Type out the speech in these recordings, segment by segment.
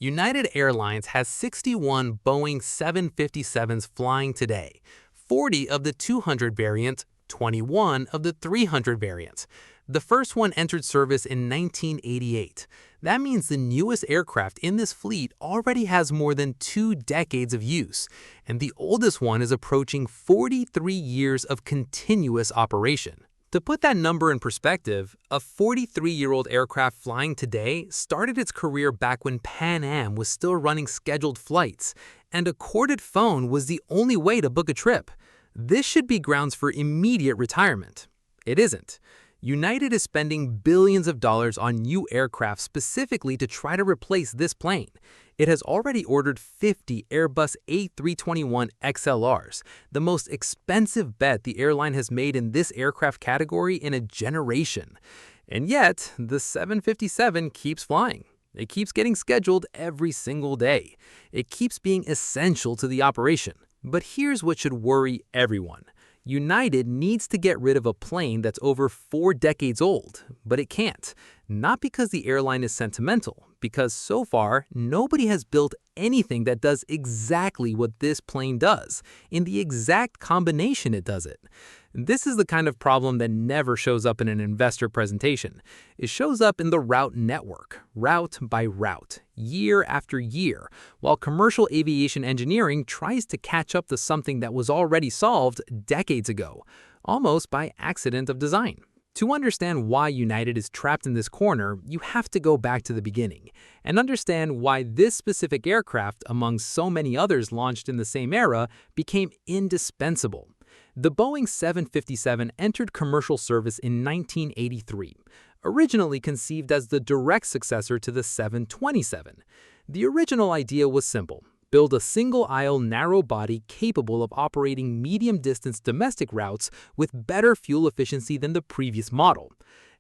United Airlines has 61 Boeing 757s flying today, 40 of the 200 variants, 21 of the 300 variants. The first one entered service in 1988. That means the newest aircraft in this fleet already has more than 2 decades of use, and the oldest one is approaching 43 years of continuous operation. To put that number in perspective, a 43-year-old aircraft flying today started its career back when Pan Am was still running scheduled flights, and a corded phone was the only way to book a trip. This should be grounds for immediate retirement. It isn't. United is spending billions of dollars on new aircraft specifically to try to replace this plane. It has already ordered 50 Airbus A321XLRs, the most expensive bet the airline has made in this aircraft category in a generation. And yet, the 757 keeps flying. It keeps getting scheduled every single day. It keeps being essential to the operation. But here's what should worry everyone. United needs to get rid of a plane that's over 4 decades old, but it can't. Not because the airline is sentimental, because so far, nobody has built anything that does exactly what this plane does, in the exact combination it does it. This is the kind of problem that never shows up in an investor presentation. It shows up in the route network, route by route, year after year, while commercial aviation engineering tries to catch up to something that was already solved decades ago, almost by accident of design. To understand why United is trapped in this corner, you have to go back to the beginning and understand why this specific aircraft, among so many others launched in the same era, became indispensable. The Boeing 757 entered commercial service in 1983, originally conceived as the direct successor to the 727. The original idea was simple. Build a single-aisle narrow body capable of operating medium-distance domestic routes with better fuel efficiency than the previous model.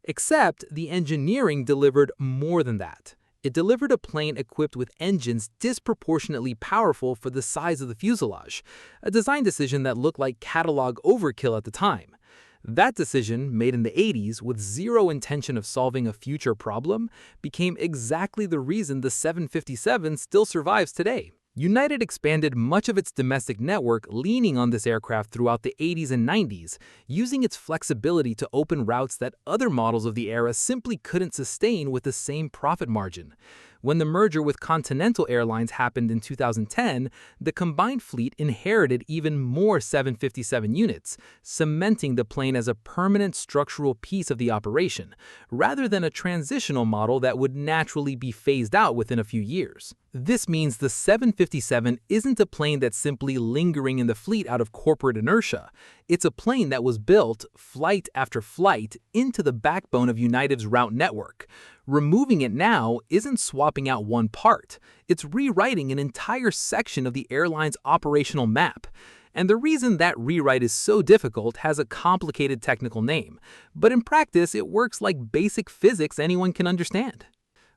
Except the engineering delivered more than that. It delivered a plane equipped with engines disproportionately powerful for the size of the fuselage, a design decision that looked like catalog overkill at the time. That decision, made in the 80s with zero intention of solving a future problem, became exactly the reason the 757 still survives today. United expanded much of its domestic network leaning on this aircraft throughout the 80s and 90s, using its flexibility to open routes that other models of the era simply couldn't sustain with the same profit margin. When the merger with Continental Airlines happened in 2010, the combined fleet inherited even more 757 units, cementing the plane as a permanent structural piece of the operation, rather than a transitional model that would naturally be phased out within a few years. This means the 757 isn't a plane that's simply lingering in the fleet out of corporate inertia. It's a plane that was built, flight after flight, into the backbone of United's route network. Removing it now isn't swapping out one part. It's rewriting an entire section of the airline's operational map. And the reason that rewrite is so difficult has a complicated technical name, but in practice it works like basic physics anyone can understand.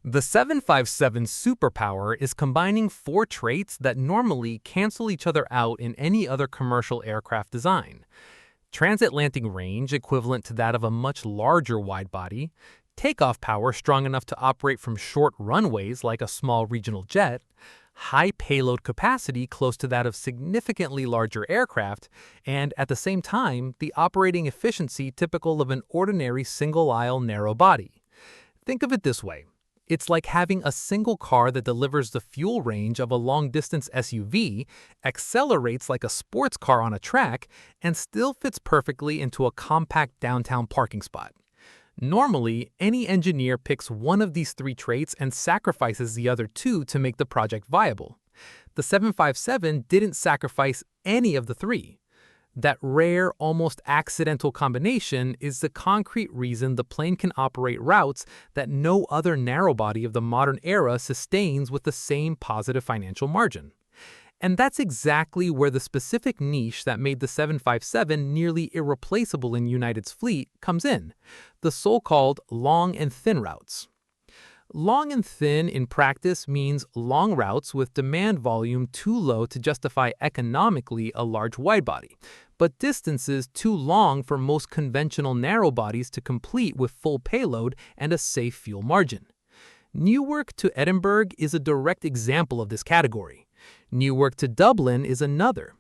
The 757's superpower is combining 4 traits that normally cancel each other out in any other commercial aircraft design. Transatlantic range equivalent to that of a much larger widebody, takeoff power strong enough to operate from short runways like a small regional jet, high payload capacity close to that of significantly larger aircraft, and at the same time, the operating efficiency typical of an ordinary single-aisle narrow body. Think of it this way. It's like having a single car that delivers the fuel range of a long-distance SUV, accelerates like a sports car on a track, and still fits perfectly into a compact downtown parking spot. Normally, any engineer picks one of these 3 traits and sacrifices the other 2 to make the project viable. The 757 didn't sacrifice any of the 3. That rare, almost accidental combination is the concrete reason the plane can operate routes that no other narrowbody of the modern era sustains with the same positive financial margin. And that's exactly where the specific niche that made the 757 nearly irreplaceable in United's fleet comes in, the so-called long and thin routes. Long and thin in practice means long routes with demand volume too low to justify economically a large widebody, but distances too long for most conventional narrow bodies to complete with full payload and a safe fuel margin. Newark to Edinburgh is a direct example of this category. Newark to Dublin is another.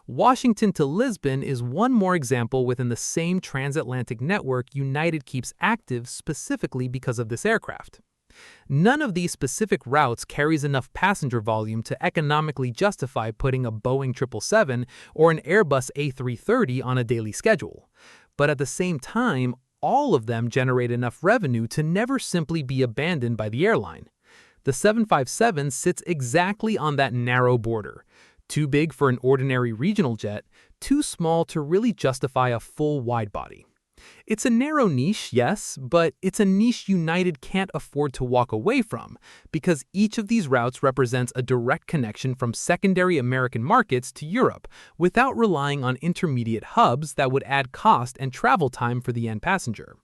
Washington to Lisbon is one more example within the same transatlantic network United keeps active specifically because of this aircraft. None of these specific routes carries enough passenger volume to economically justify putting a Boeing 777 or an Airbus A330 on a daily schedule. But at the same time, all of them generate enough revenue to never simply be abandoned by the airline. The 757 sits exactly on that narrow border. Too big for an ordinary regional jet, too small to really justify a full wide-body. It's a narrow niche, yes, but it's a niche United can't afford to walk away from, because each of these routes represents a direct connection from secondary American markets to Europe, without relying on intermediate hubs that would add cost and travel time for the end passenger.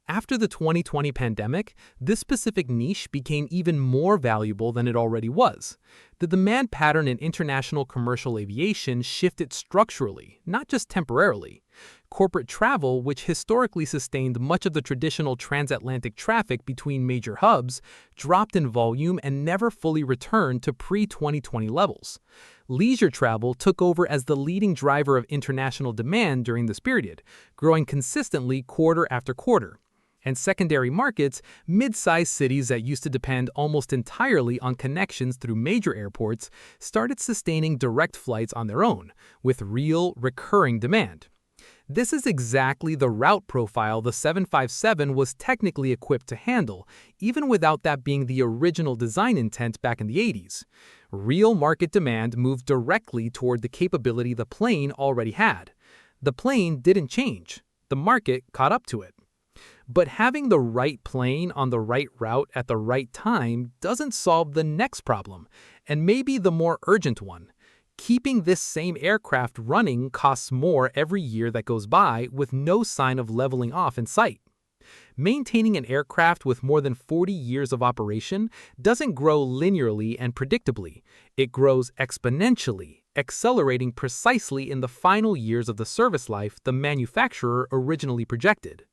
After the 2020 pandemic, this specific niche became even more valuable than it already was. The demand pattern in international commercial aviation shifted structurally, not just temporarily. Corporate travel, which historically sustained much of the traditional transatlantic traffic between major hubs, dropped in volume and never fully returned to pre-2020 levels. Leisure travel took over as the leading driver of international demand during this period, growing consistently quarter after quarter. And secondary markets, mid-sized cities that used to depend almost entirely on connections through major airports, started sustaining direct flights on their own, with real, recurring demand. This is exactly the route profile the 757 was technically equipped to handle, even without that being the original design intent back in the 80s. Real market demand moved directly toward the capability the plane already had. The plane didn't change. The market caught up to it. But having the right plane on the right route at the right time doesn't solve the next problem, and maybe the more urgent one. Keeping this same aircraft running costs more every year that goes by with no sign of leveling off in sight. Maintaining an aircraft with more than 40 years of operation doesn't grow linearly and predictably. It grows exponentially, accelerating precisely in the final years of the service life the manufacturer originally projected.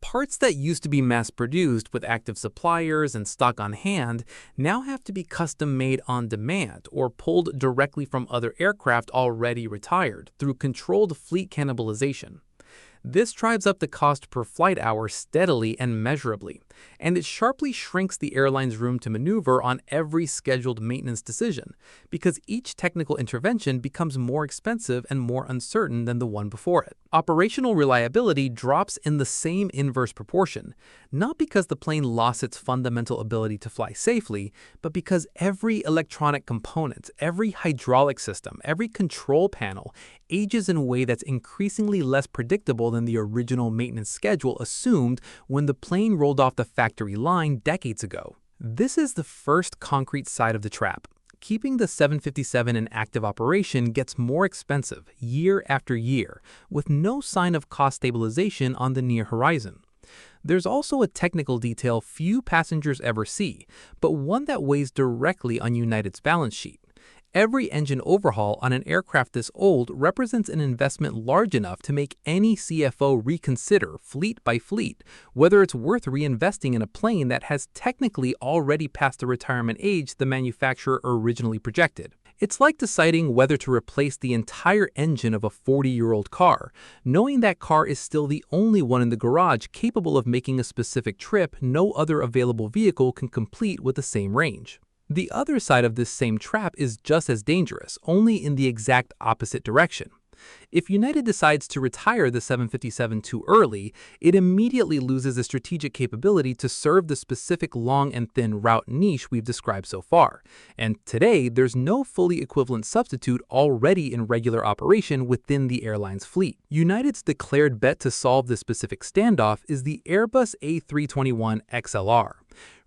Parts that used to be mass-produced with active suppliers and stock on hand now have to be custom-made on demand or pulled directly from other aircraft already retired through controlled fleet cannibalization. This drives up the cost per flight hour steadily and measurably, and it sharply shrinks the airline's room to maneuver on every scheduled maintenance decision, because each technical intervention becomes more expensive and more uncertain than the one before it. Operational reliability drops in the same inverse proportion, not because the plane lost its fundamental ability to fly safely, but because every electronic component, every hydraulic system, every control panel ages in a way that's increasingly less predictable than the original maintenance schedule assumed when the plane rolled off the factory line decades ago. This is the first concrete side of the trap. Keeping the 757 in active operation gets more expensive year after year, with no sign of cost stabilization on the near horizon. There's also a technical detail few passengers ever see, but one that weighs directly on United's balance sheet. Every engine overhaul on an aircraft this old represents an investment large enough to make any CFO reconsider, fleet by fleet, whether it's worth reinvesting in a plane that has technically already passed the retirement age the manufacturer originally projected. It's like deciding whether to replace the entire engine of a 40-year-old car, knowing that car is still the only one in the garage capable of making a specific trip no other available vehicle can complete with the same range. The other side of this same trap is just as dangerous, only in the exact opposite direction. If United decides to retire the 757 too early, it immediately loses the strategic capability to serve the specific long and thin route niche we've described so far. And today, there's no fully equivalent substitute already in regular operation within the airline's fleet. United's declared bet to solve this specific standoff is the Airbus A321 XLR.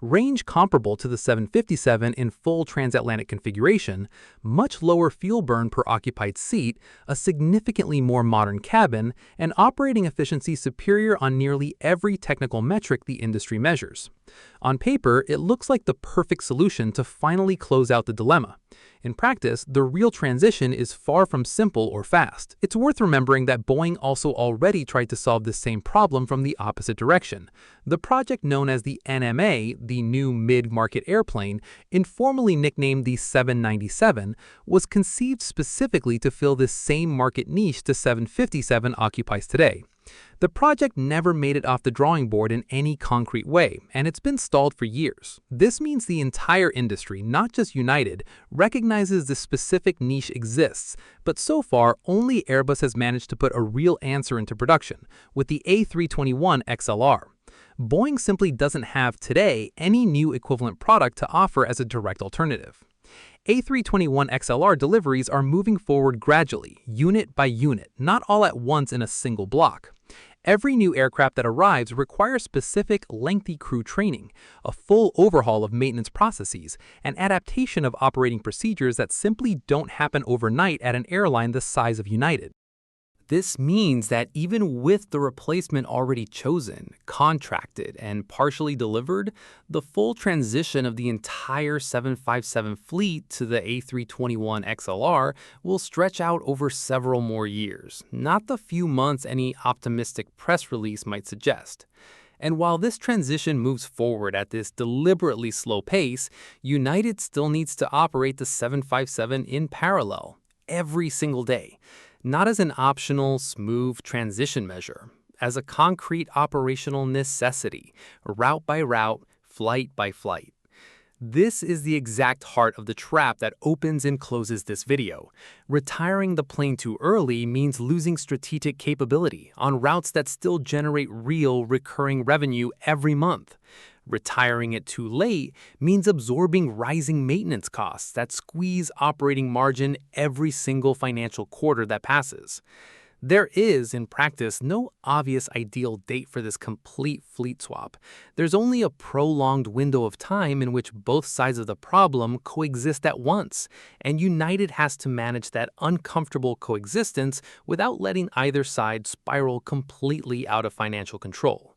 Range comparable to the 757 in full transatlantic configuration, much lower fuel burn per occupied seat, a significantly more modern cabin, and operating efficiency superior on nearly every technical metric the industry measures. On paper, it looks like the perfect solution to finally close out the dilemma. In practice, the real transition is far from simple or fast. It's worth remembering that Boeing also already tried to solve this same problem from the opposite direction. The project known as the NMA, the new mid-market airplane, informally nicknamed the 797, was conceived specifically to fill this same market niche the 757 occupies today. The project never made it off the drawing board in any concrete way, and it's been stalled for years. This means the entire industry, not just United, recognizes this specific niche exists, but so far only Airbus has managed to put a real answer into production, with the A321XLR. Boeing simply doesn't have today any new equivalent product to offer as a direct alternative. A321XLR deliveries are moving forward gradually, unit by unit, not all at once in a single block. Every new aircraft that arrives requires specific, lengthy crew training, a full overhaul of maintenance processes, and adaptation of operating procedures that simply don't happen overnight at an airline the size of United. This means that even with the replacement already chosen, contracted, and partially delivered, the full transition of the entire 757 fleet to the A321XLR will stretch out over several more years, not the few months any optimistic press release might suggest. And while this transition moves forward at this deliberately slow pace, United still needs to operate the 757 in parallel, every single day. Not as an optional, smooth transition measure, as a concrete operational necessity, route by route, flight by flight. This is the exact heart of the trap that opens and closes this video. Retiring the plane too early means losing strategic capability on routes that still generate real, recurring revenue every month. Retiring it too late means absorbing rising maintenance costs that squeeze operating margin every single financial quarter that passes. There is, in practice, no obvious ideal date for this complete fleet swap. There's only a prolonged window of time in which both sides of the problem coexist at once, and United has to manage that uncomfortable coexistence without letting either side spiral completely out of financial control.